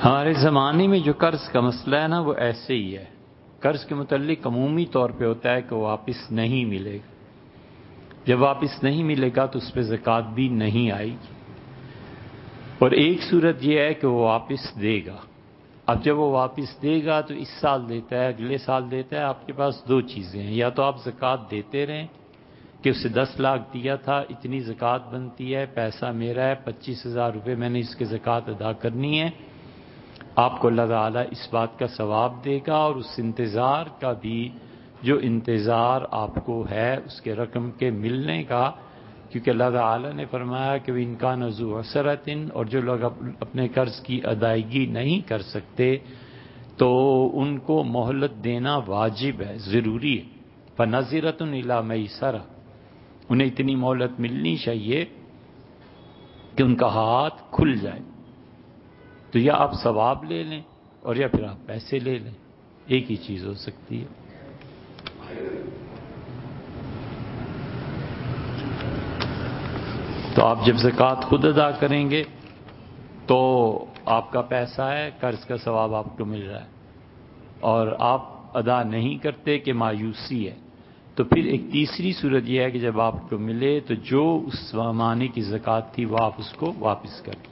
ہمارے زمانے میں جو قرض کا مسئلہ ہے نا وہ ایسے ہی ہے. قرض کے متعلق عمومی طور پہ ہوتا ہے کہ وہ واپس نہیں ملے گا. جب واپس نہیں ملے گا تو اس پہ زکوٰۃ بھی نہیں آئے گی. اور ایک صورت یہ ہے کہ وہ واپس دے گا. اب جب وہ واپس دے گا تو اس سال دیتا ہے اگلے سال دیتا ہے. آپ کے پاس دو چیزیں ہیں، یا تو آپ زکوٰۃ دیتے رہیں کہ اسے 10 لاکھ دیا تھا، اتنی زکوٰۃ بنتی ہے، پیسہ میرا ہے، 25,000 روپے میں نے اس کے زکوٰۃ ادا کرنی ہے. آپ کو اللہ تعالیٰ اس بات کا ثواب دے گا، اور اس انتظار کا بھی جو انتظار آپ کو ہے اس کے رقم کے ملنے کا، کیونکہ اللہ تعالیٰ نے فرمایا کہ ان کا نذو عسرۃ، اور جو لوگ اپنے قرض کی ادائیگی نہیں کر سکتے تو ان کو مہلت دینا واجب ہے، ضروری ہے. فنظرۃ الی میسرہ، انہیں اتنی مہلت ملنی چاہیے کہ ان کا ہاتھ کھل جائے. تو یا آپ ثواب لے لیں اور یا پھر آپ پیسے لے لیں، ایک ہی چیز ہو سکتی ہے. تو آپ جب زکوٰۃ خود ادا کریں گے تو آپ کا پیسہ ہے، قرض کا ثواب آپ کو مل رہا ہے، اور آپ ادا نہیں کرتے کہ مایوسی ہے، تو پھر ایک تیسری صورت یہ ہے کہ جب آپ کو ملے تو جو اس زمانے کی زکوٰۃ تھی وہ آپ اس کو واپس کریں.